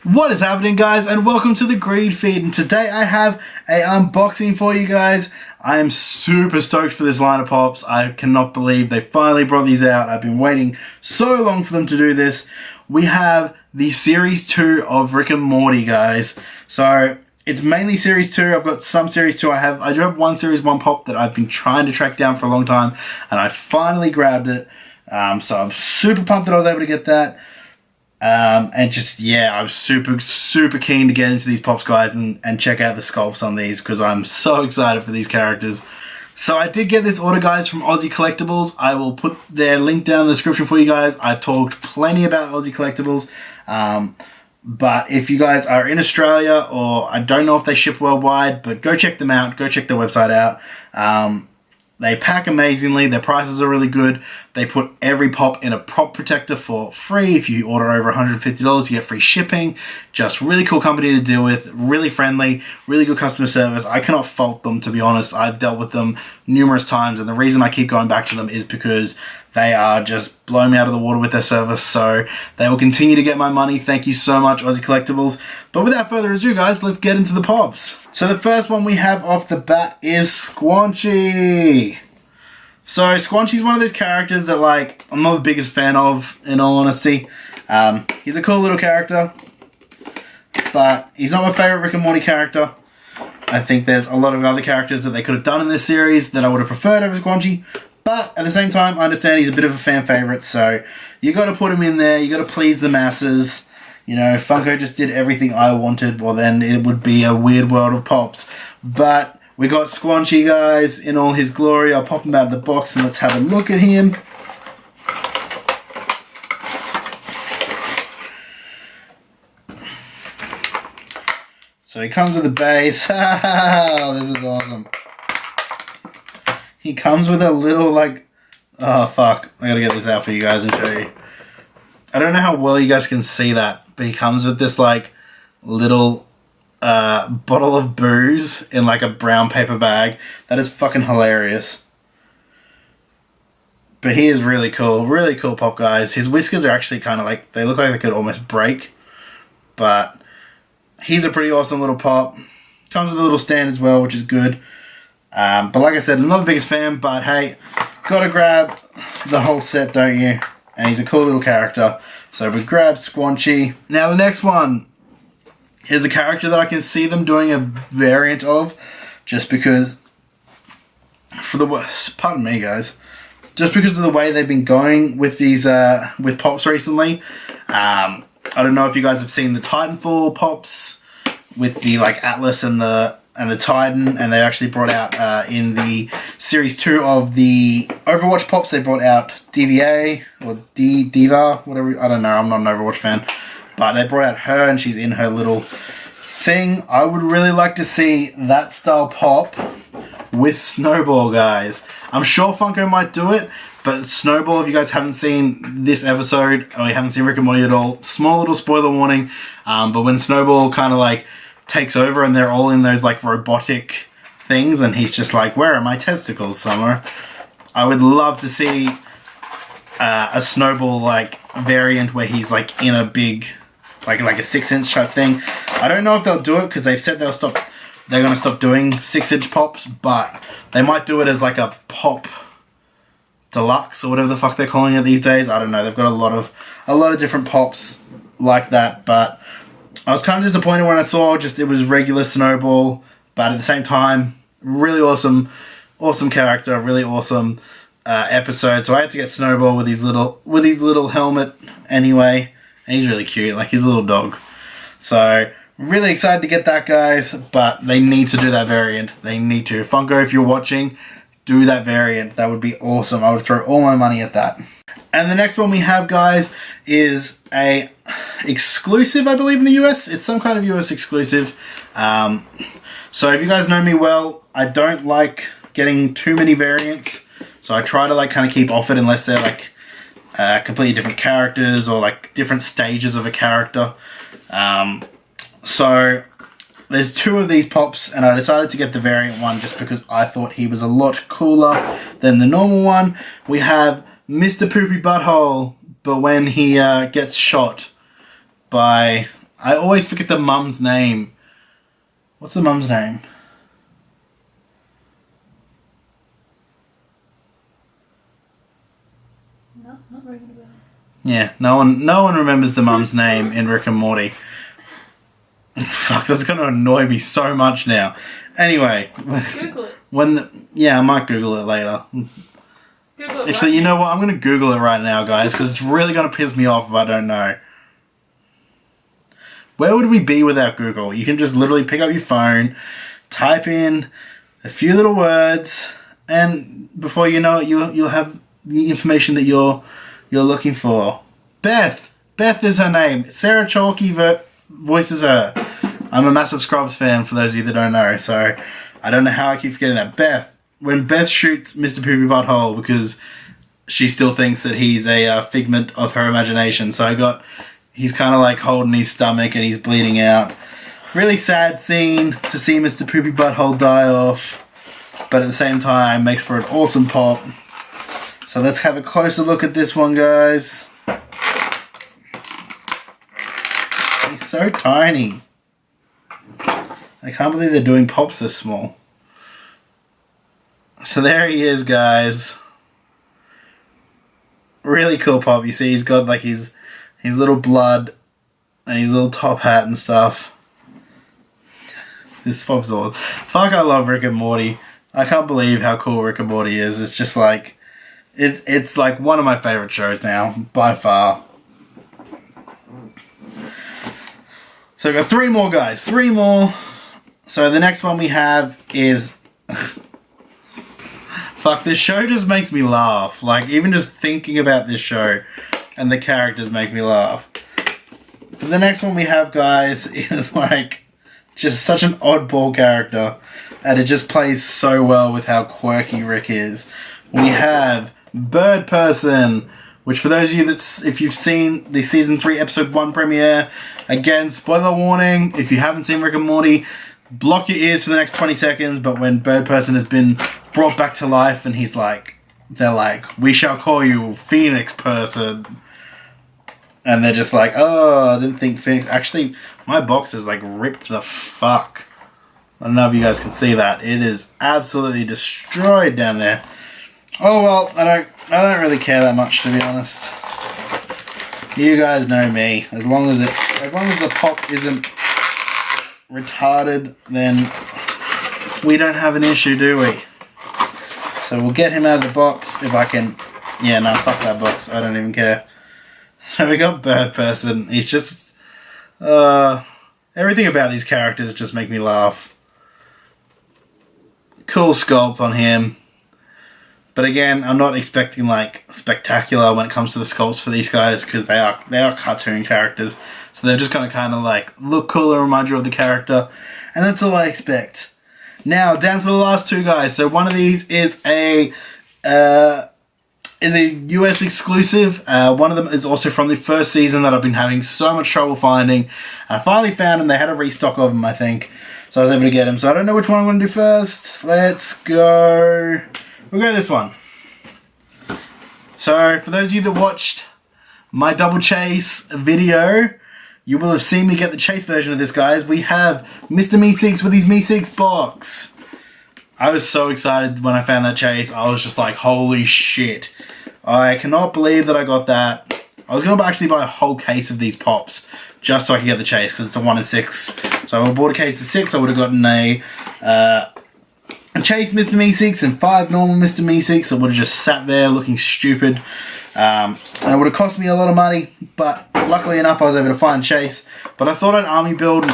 What is happening, guys, and welcome to the Greed Feed, and today I have a unboxing for you guys. I am super stoked for this line of pops. I cannot believe they finally brought these out. I've been waiting so long for them to do this. We have the Series 2 of Rick and Morty, guys. So it's mainly Series 2. I've got some Series 2. I do have one Series 1 pop that I've been trying to track down for a long time, and I finally grabbed it. So I'm super pumped that I was able to get that. And just, yeah, I'm super keen to get into these pops, guys, and check out the sculpts on these, because I'm so excited for these characters. So I did get this order, guys, from Aussie Collectibles. I will put their link down in the description for you guys. I've talked plenty about Aussie Collectibles, but if you guys are in Australia, or I don't know if they ship worldwide, but go check them out, go check their website out. They pack amazingly, their prices are really good. They put every pop in a prop protector for free. If you order over $150, you get free shipping. Just really cool company to deal with, really friendly, really good customer service. I cannot fault them, to be honest. I've dealt with them numerous times, and the reason I keep going back to them is because they are just blowing me out of the water with their service. So they will continue to get my money. Thank you so much, Aussie Collectibles. But without further ado, guys, let's get into the pops. So the first one we have off the bat is Quan Chi. So Quan Chi's one of those characters that, like, I'm not the biggest fan of, in all honesty. He's a cool little character, but he's not my favorite Rick and Morty character. I think there's a lot of other characters that they could have done in this series that I would have preferred over Quan Chi. But at the same time, I understand he's a bit of a fan favorite, so you got to put him in there. You got to please the masses. You know, Funko just did everything I wanted. Well, then it would be a weird world of pops. But we got Quan Chi, guys, in all his glory. I'll pop him out of the box and let's have a look at him. So he comes with a base. This is awesome. He comes with a little, like, oh fuck, I gotta get this out for you guys and show you. I don't know how well you guys can see that, but he comes with this, like, little bottle of booze in, like, a brown paper bag. That is fucking hilarious. But he is really cool pop, guys. His whiskers are actually kind of like, they look like they could almost break, but he's a pretty awesome little pop. Comes with a little stand as well, which is good. But like I said, I'm not the biggest fan, but hey, gotta grab the whole set, don't you? And he's a cool little character. So we grabbed Quan Chi. Now the next one is a character that I can see them doing a variant of, just because, pardon me, guys, just because of the way they've been going with these, with pops recently. I don't know if you guys have seen the Titanfall pops with the, like, Atlas and the Titan, and they actually brought out in the Series 2 of the Overwatch pops, they brought out DVA, or Diva, whatever, I don't know, I'm not an Overwatch fan, but they brought out her, and she's in her little thing. I would really like to see that style pop with Snowball, guys. I'm sure Funko might do it, but Snowball, if you guys haven't seen this episode, or you haven't seen Rick and Morty at all, small little spoiler warning, but when Snowball kind of, like, takes over and they're all in those, like, robotic things, and he's just like, where are my testicles, Summer? I would love to see a Snowball, like, variant where he's, like, in a big, like a 6-inch type thing. I don't know if they'll do it, because they've said they're going to stop doing 6-inch pops, but they might do it as, like, a pop deluxe or whatever the fuck they're calling it these days. I don't know. They've got a lot of different pops like that, but I was kind of disappointed when I saw just it was regular Snowball, but at the same time, really awesome character, really awesome episode. So I had to get Snowball with his little helmet anyway, and he's really cute, like his little dog. So really excited to get that, guys, but they need to do that variant. They need to. Funko, if you're watching, do that variant. That would be awesome. I would throw all my money at that. And the next one we have, guys, is a exclusive, I believe, in the US. It's some kind of US exclusive. So if you guys know me well, I don't like getting too many variants. So I try to, like, kind of keep off it unless they're, like, completely different characters or, like, different stages of a character. So there's 2 of these pops, and I decided to get the variant one just because I thought he was a lot cooler than the normal one. We have Mr. Puri Butthole, but when he gets shot by I always forget the mum's name. What's the mum's name? No, not ringing a bell. Yeah, no one remembers the mum's name in Rick and Morty. Fuck, that's gonna annoy me so much now. Anyway, Google it. Yeah, I might Google it later. Google it. Actually, you know what? I'm gonna Google it right now, guys, because it's really gonna piss me off if I don't know. Where would we be without Google? You can just literally pick up your phone, type in a few little words, and before you know it, you'll have the information that you're looking for. Beth is her name. Sarah Chalky voices her. I'm a massive Scrubs fan, for those of you that don't know, so I don't know how I keep forgetting that. Beth. When Beth shoots Mr. Puri Butthole because she still thinks that he's a figment of her imagination, so he's kind of like holding his stomach and he's bleeding out. Really sad scene to see Mr. Puri Butthole die off, but at the same time makes for an awesome pop. So let's have a closer look at this one, guys. He's so tiny. I can't believe they're doing pops this small. So there he is, guys. Really cool pop. You see he's got like his little blood and his little top hat and stuff. This pop's awesome. Fuck, I love Rick and Morty. I can't believe how cool Rick and Morty is. It's just like it's like one of my favorite shows now, by far. So I've got 3 more, guys. 3 more. So the next one we have is... Fuck, this show just makes me laugh. Like, even just thinking about this show and the characters make me laugh. But the next one we have, guys, is like just such an oddball character. And it just plays so well with how quirky Rick is. We have Birdperson, which for those of you if you've seen the season 3 episode 1 premiere, again, spoiler warning, if you haven't seen Rick and Morty, block your ears for the next 20 seconds, but when Birdperson has been brought back to life and they're like, we shall call you Phoenix Person. And they're just like, oh, I didn't think Phoenix... Actually, my box is like ripped the fuck. I don't know if you guys can see that. It is absolutely destroyed down there. Oh well, I don't really care that much, to be honest. You guys know me. As long as the pop isn't retarded, then we don't have an issue, do we? So we'll get him out of the box if I can. Yeah, no, fuck that box. I don't even care. So we got Birdperson. He's just everything about these characters just make me laugh. Cool sculpt on him. But again, I'm not expecting like spectacular when it comes to the sculpts for these guys, because they are cartoon characters. So they're just gonna kind of like look cool and remind you of the character, and that's all I expect. Now down to the last 2 guys. So one of these is a US exclusive. One of them is also from the first season that I've been having so much trouble finding. I finally found them. They had a restock of them, I think, so I was able to get them. So I don't know which one I'm going to do first. Let's go. We'll go this one. So for those of you that watched my double chase video, you will have seen me get the chase version of this, guys. We have Mr. Meeseeks with his Meeseeks box. I was so excited when I found that chase. I was just like, holy shit. I cannot believe that I got that. I was going to actually buy a whole case of these pops just so I could get the chase, because it's a 1 in 6. So if I bought a case of 6, I would have gotten a chase Mr. Meeseeks and 5 normal Mr. Meeseeks that would have just sat there looking stupid. And it would have cost me a lot of money, but luckily enough I was able to find Chase. But I thought I'd army build,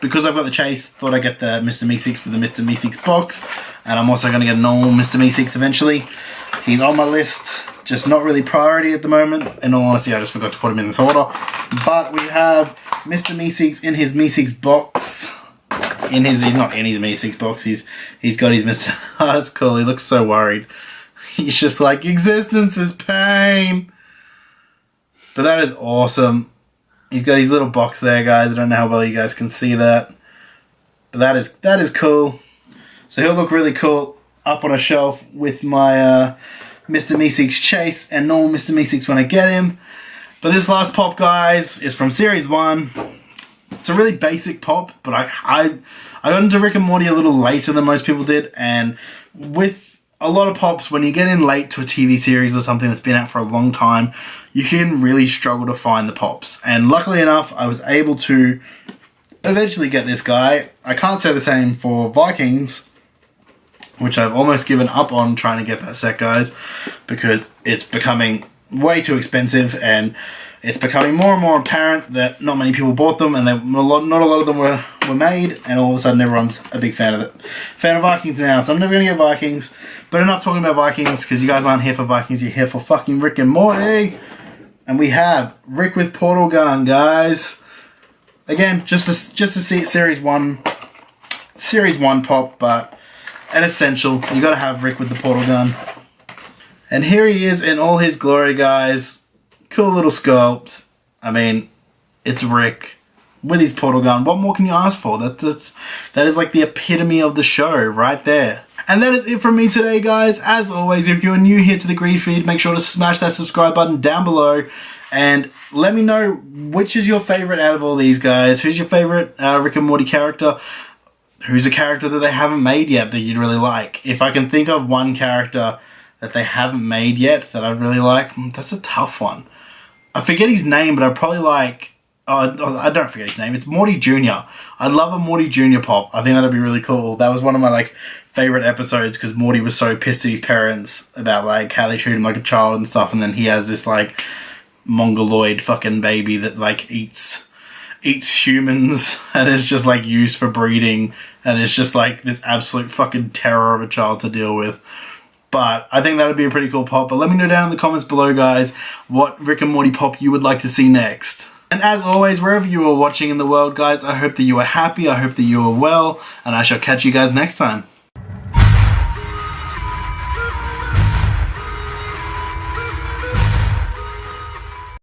because I've got the Chase, thought I'd get the Mr. Meeseeks with the Mr. Meeseeks box. And I'm also going to get a normal Mr. Meeseeks eventually. He's on my list, just not really priority at the moment. In all honesty, I just forgot to put him in this order. But we have Mr. Meeseeks in his Meeseeks box. He's not in his Meeseeks box, he's got his Mr. Oh, that's cool, he looks so worried. He's just like, existence is pain. But that is awesome. He's got his little box there, guys. I don't know how well you guys can see that. But that is cool. So he'll look really cool up on a shelf with my Mr. Meeseeks Chase and normal Mr. Meeseeks when I get him. But this last pop, guys, is from Series 1. it's a really basic pop, but I got into Rick and Morty a little later than most people did, and with a lot of pops, when you get in late to a TV series or something that's been out for a long time, you can really struggle to find the pops. And luckily enough, I was able to eventually get this guy. I can't say the same for Vikings, which I've almost given up on trying to get that set, guys, because it's becoming way too expensive, and it's becoming more and more apparent that not many people bought them, and not a lot of them were made, and all of a sudden everyone's a big fan of it. Fan of Vikings now, so I'm never going to get Vikings. But enough talking about Vikings, because you guys aren't here for Vikings, you're here for fucking Rick and Morty. And we have Rick with portal gun, guys. Again, just to see it, Series 1 pop, but an essential. You got to have Rick with the portal gun. And here he is in all his glory, guys. Cool little sculpt. I mean, it's Rick with his portal gun. What more can you ask for? That is like the epitome of the show right there. And that is it from me today, guys. As always, if you're new here to the Greed Feed, make sure to smash that subscribe button down below. And let me know which is your favorite out of all these guys. Who's your favorite Rick and Morty character? Who's a character that they haven't made yet that you'd really like? If I can think of one character that they haven't made yet that I'd really like, that's a tough one. I forget his name, but I probably like... Oh, I don't forget his name. It's Morty Jr. I love a Morty Jr. pop. I think that'd be really cool. That was one of my favorite episodes, because Morty was so pissed at his parents about how they treat him like a child and stuff, and then he has this mongoloid fucking baby that eats humans and is just used for breeding, and it's just this absolute fucking terror of a child to deal with. But I think that would be a pretty cool pop. But let me know down in the comments below, guys, what Rick and Morty pop you would like to see next. And as always, wherever you are watching in the world, guys, I hope that you are happy, I hope that you are well, and I shall catch you guys next time.